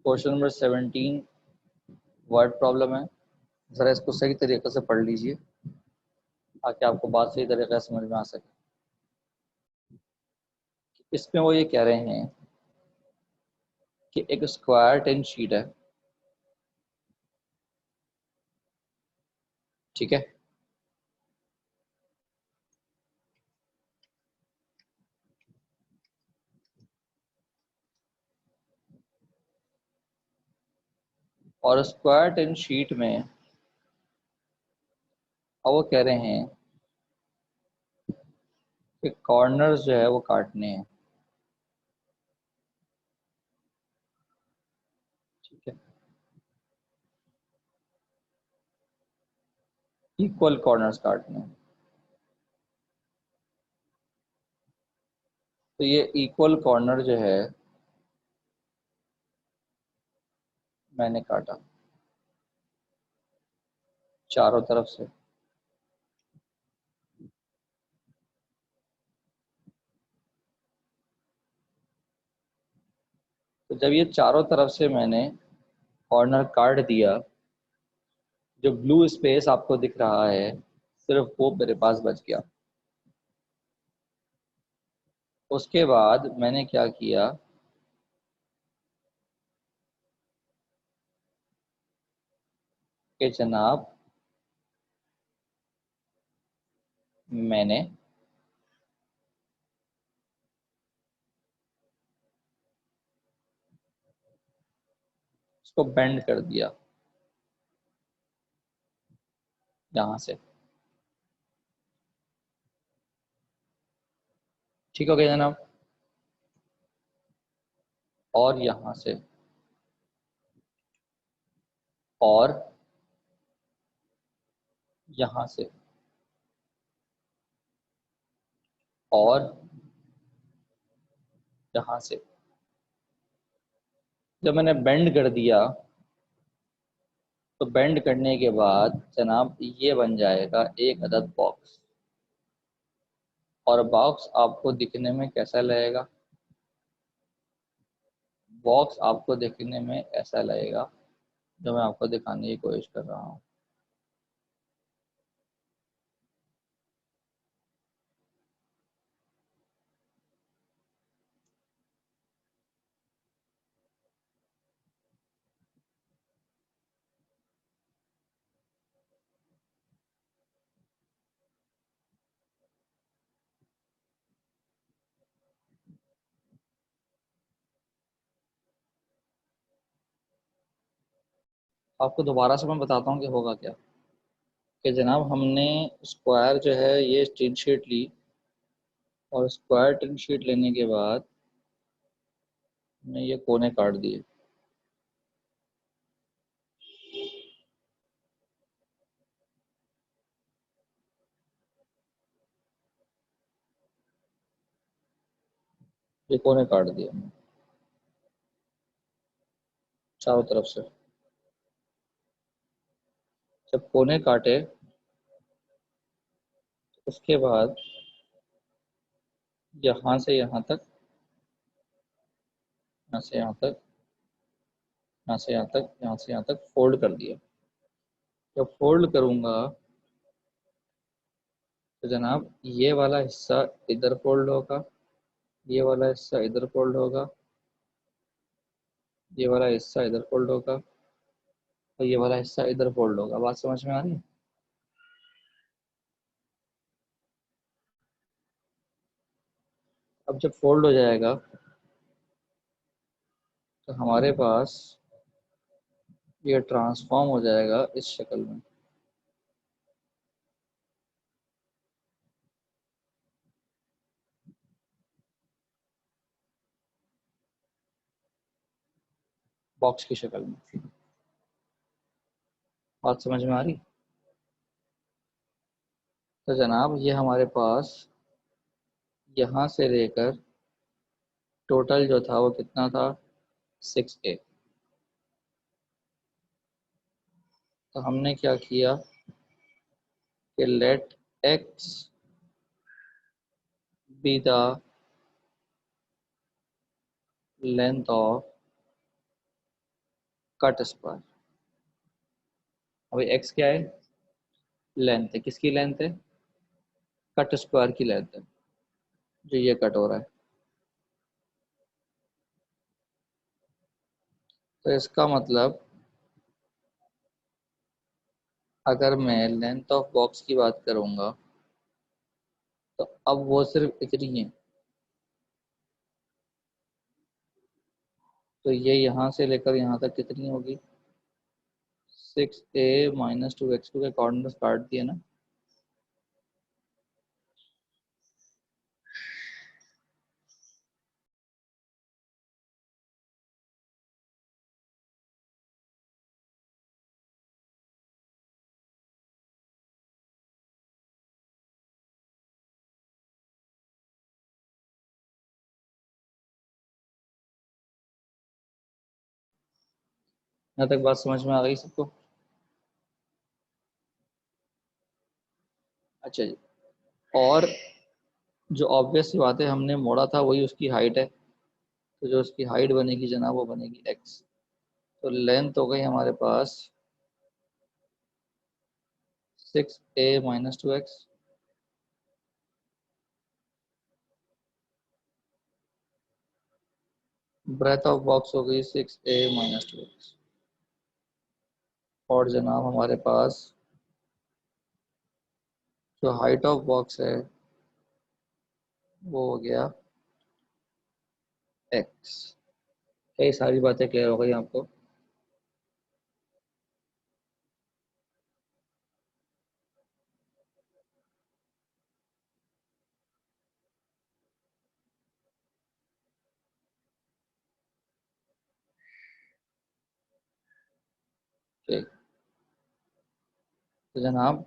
Question number 17 word problem है। ज़रा इसको सही तरीके से पढ़ लीजिए ताकि आपको बात सही तरीके से समझ में आ सके। इसमें वो ये कह रहे हैं कि एक स्क्वायर टेन शीट है, ठीक है। और स्क्वायर टेन शीट में अब वो कह रहे हैं कि कॉर्नर्स जो है वो काटने हैं, ठीक है। इक्वल कॉर्नर्स काटने हैं। तो ये इक्वल कॉर्नर जो है मैंने काटा चारों तरफ से। तो जब ये चारों तरफ से मैंने कॉर्नर काट दिया, जो ब्लू स्पेस आपको दिख रहा है सिर्फ वो मेरे पास बच गया। उसके बाद मैंने क्या किया कि जनाब मैंने इसको बेंड कर दिया यहाँ से। ठीक हो गया जनाब। और यहाँ से और यहाँ से और यहाँ से जब मैंने बेंड कर दिया तो बेंड करने के बाद जनाब ये बन जाएगा एक अदद बॉक्स। और बॉक्स आपको दिखने में कैसा लगेगा? बॉक्स आपको दिखने में ऐसा लगेगा जो मैं आपको दिखाने की कोशिश कर रहा हूँ। आपको दोबारा से मैं बताता हूँ कि होगा क्या। कि जनाब हमने स्क्वायर जो है ये टिन शीट ली, और स्क्वायर टिन शीट लेने के बाद हमने ये कोने काट दिए। ये कोने काट दिए हमने चारों तरफ से। जब कोने काटे उसके बाद यहाँ से यहाँ तक, यहाँ से यहाँ तक, यहाँ से यहाँ तक, यहाँ से यहाँ तक फोल्ड कर दिया। जब फोल्ड करूँगा तो जनाब ये वाला हिस्सा इधर फोल्ड होगा, ये वाला हिस्सा इधर फोल्ड होगा, ये वाला हिस्सा इधर फोल्ड होगा, और ये वाला हिस्सा इधर फोल्ड होगा। बात समझ में आ रही है? अब जब फोल्ड हो जाएगा तो हमारे पास ये ट्रांसफॉर्म हो जाएगा इस शक्ल में। बॉक्स की शक्ल में। बात समझ में आ रही? तो जनाब ये हमारे पास यहाँ से लेकर टोटल जो था वो कितना था? 6A। तो हमने क्या किया कि let x be the length of cut square. अभी एक्स क्या है, लेंथ है, किसकी लेंथ है, कट स्क्वायर की लेंथ है, जो ये कट हो रहा है। तो इसका मतलब अगर मैं लेंथ ऑफ बॉक्स की बात करूंगा तो अब वो सिर्फ इतनी है, तो ये यहाँ से लेकर यहाँ तक कितनी होगी, 6a-2x के कॉर्डिनेट्स काट दिए ना। यहाँ तक बात समझ में आ गई सबको? अच्छा जी। और जो ऑब्वियस सी बात है, हमने मोड़ा था वही उसकी हाइट है, तो जो उसकी हाइट बनेगी जनाब वो बनेगी x। तो लेंथ हो गई हमारे पास 6a-2x, ब्रेथ ऑफ बॉक्स हो गई 6a-2x, और जनाब हमारे पास जो हाइट ऑफ बॉक्स है वो हो गया x। ये सारी बातें क्लियर हो गई आपको? ठीक। तो जनाब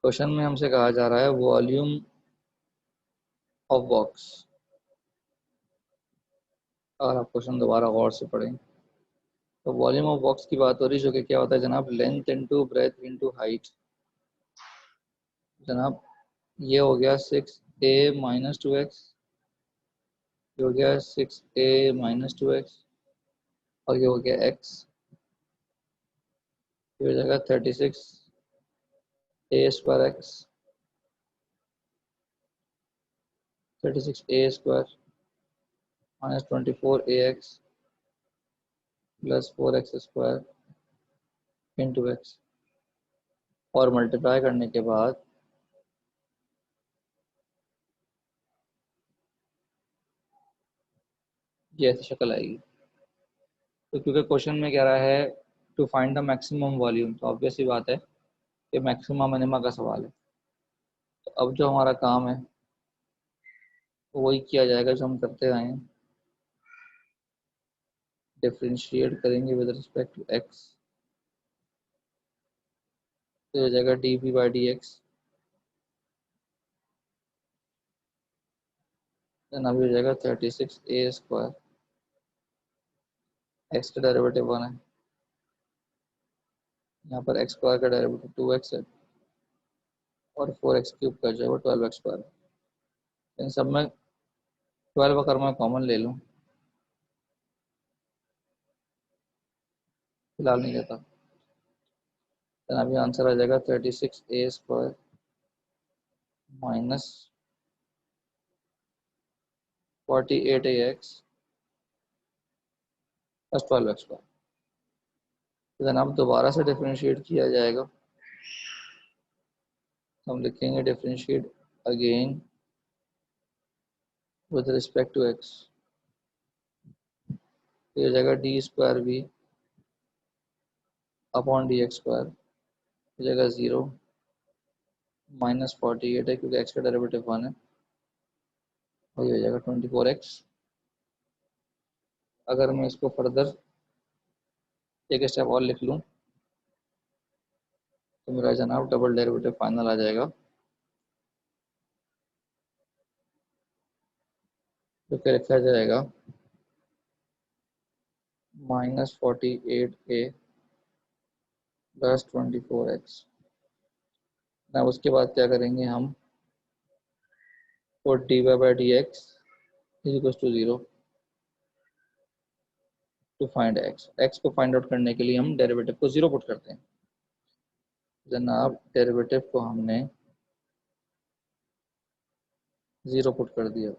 क्वेश्चन में हमसे कहा जा रहा है वॉल्यूम ऑफ बॉक्स। और आप क्वेश्चन दोबारा गौर से पढ़ें तो वॉल्यूम ऑफ बॉक्स की बात हो रही है, जो कि क्या होता है जनाब, length into breadth into height. जनाब ये हो गया 6a-2x, ये हो गया 6a-2x, और ये हो गया x, ये हो जाएगा 36a² x, 36a² -24ax +4x² into x, और मल्टीप्लाई करने के बाद ये ऐसी शक्ल आएगी। तो क्योंकि क्वेश्चन में कह रहा है to find the maximum volume, तो ऑब्वियस सी बात है कि मैक्सिमम मिनिमा का सवाल है। तो अब जो हमारा काम है वो वही किया जाएगा जो हम करते आए हैं, डिफरेंशिएट करेंगे विद रिस्पेक्ट टू एक्स। तो हो जाएगा dp/dx, देन अभी हो जाएगा 36a²। एक्स का डेरिवेटिव 1 है, यहाँ पर x² का डेरिवेटिव 2x है, और 4x³ का जो है वो 12x² है। इन सब में 12 अगर मैं कॉमन ले लूँ, फिलहाल नहीं लेता, देन अभी आंसर आ जाएगा 36a² minus 48ax plus 12x²। Then अब दोबारा से डिफरेंशिएट किया जाएगा, तो हम लिखेंगे differentiate again with respect to x. तो ये हो जाएगा d² अपॉन dx², हो जाएगा 0 -48 है क्योंकि x का डेरिवेटिव 1 है, और ये हो जाएगा 24x। अगर मैं इसको फर्दर एक स्टेप और लिख लूँ तो मेरा जनाब डबल डेरिवेटिव फाइनल आ जाएगा, जो कि लिखा जाएगा -48a प्लस 24x। अब उसके बाद क्या करेंगे हम, और dy/dx is equal to 0, to find x, x को फाइंड आउट करने के लिए हम डेरिवेटिव को 0 पुट करते हैं। जनाब डेरिवेटिव को हमने 0 पुट कर दिया।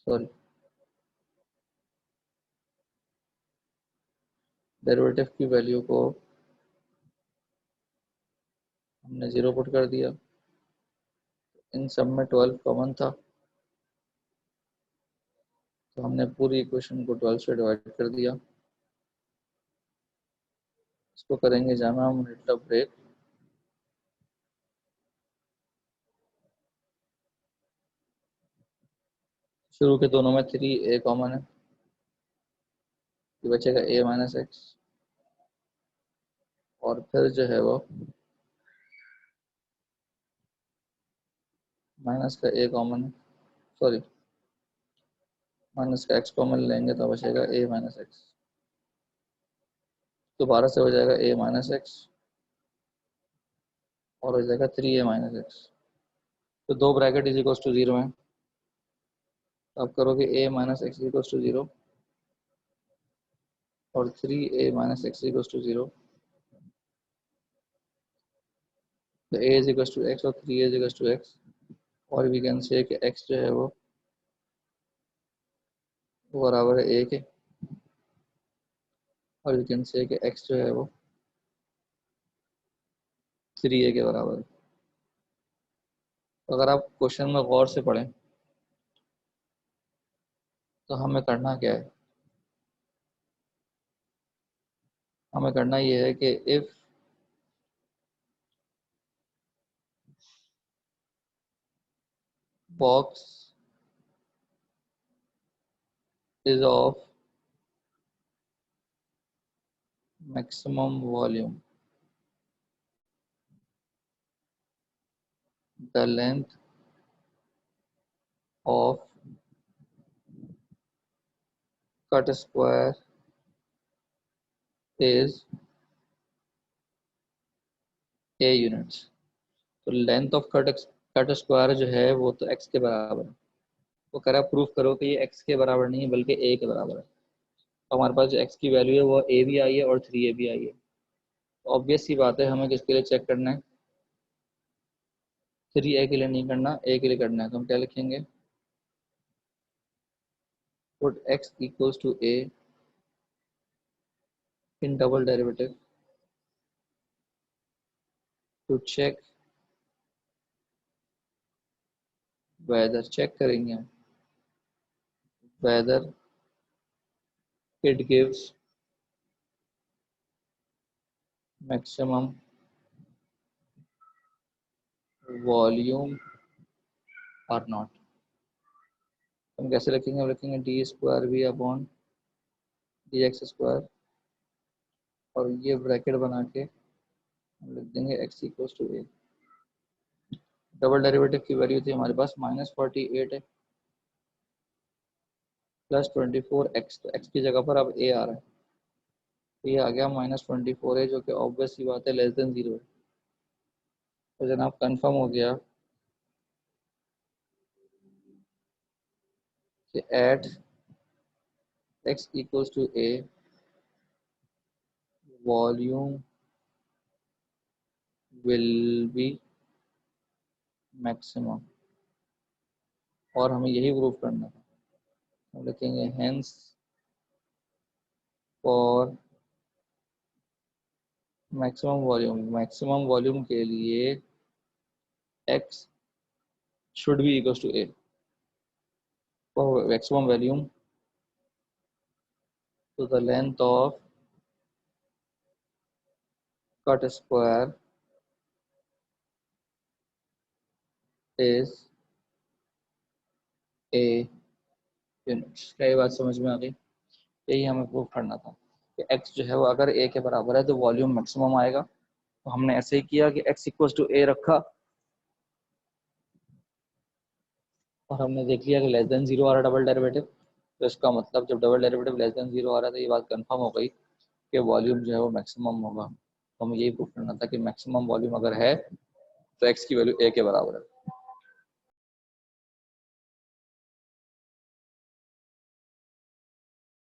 सॉरी, डेरिवेटिव की वैल्यू को हमने 0 पुट कर दिया। इन सब में 12 कॉमन था, तो हमने पूरी इक्वेशन को 12 से डिवाइड कर दिया। इसको करेंगे जाना हम लिटिल ब्रेक। शुरू के दोनों में 3a कॉमन है, ये बचेगा a माइनस एक्स, और फिर जो है वो माइनस का a कॉमन है, सॉरी माइनस का x कॉमन लेंगे तो बचेगा a माइनस एक्स, दोबारा से हो जाएगा a माइनस एक्स और हो जाएगा 3a माइनस एक्स। तो दो ब्रैकेट इज इक्वल टू 0 है, तो आप करोगे a minus x equal to 0 और 3a minus x equal to 0। तो a is equal to x और 3a is equal to x, और वी कैन से कि x जो है वो बराबर है a के, और वी कैन से कि x जो है वो 3a के बराबर है। तो अगर आप क्वेश्चन में गौर से पढ़ें तो हमें करना क्या है, हमें करना ये है कि if box is of maximum volume, the length of cut square is a units. तो लेंथ ऑफ कट स्क्वायर जो है वो तो x के बराबर है। वो कह रहा है प्रूफ करो कि ये x के बराबर नहीं है बल्कि a के बराबर है। तो हमारे पास जो x की वैल्यू है वो a भी आई है और 3a भी आई है। ऑब्वियस सी बात है, हमें किसके लिए चेक करना है, 3a के लिए नहीं करना, a के लिए करना है। तो हम क्या लिखेंगे, put x equals to a in double derivative to check whether, check करेंगे हम whether it gives maximum volume or not. हम कैसे लिखेंगे, हम लिखेंगे d square b upon d x square, और ये ब्रैकेट बना के हम लिख देंगे x equals to a। Double derivative की वैल्यू थी हमारे पास -48 है प्लस 24x, तो x की जगह पर अब a आ रहा है, तो ये आ गया -24 है, जो कि ऑब्वियस सी बात है लेस देन 0 है। तो जनाब कंफर्म हो गया कि at x equals to a volume will be maximum, और हमें यही प्रूव करना था। हम लिखेंगे हेंस फॉर मैक्सिमम वॉल्यूम के लिए x should be equals to a, for maximum volume to the length of cut square is a units. क्या ये बात समझ में आ गई? यही हमें प्रूव करना था कि x जो है वो अगर a के बराबर है तो वॉल्यूम मैक्सिमम आएगा। तो हमने ऐसे ही किया कि x इक्वल्स टू a रखा, और हमने देख लिया कि लेस देन 0 आ रहा डबल डेरिवेटिव। तो इसका मतलब जब डबल डेरिवेटिव लेस देन 0 आ रहा है तो ये बात कंफर्म हो गई कि वॉल्यूम जो है वो मैक्सिमम होगा। तो हमें यही प्रूव करना था कि मैक्सिमम वॉल्यूम अगर है तो x की वैल्यू a के बराबर है।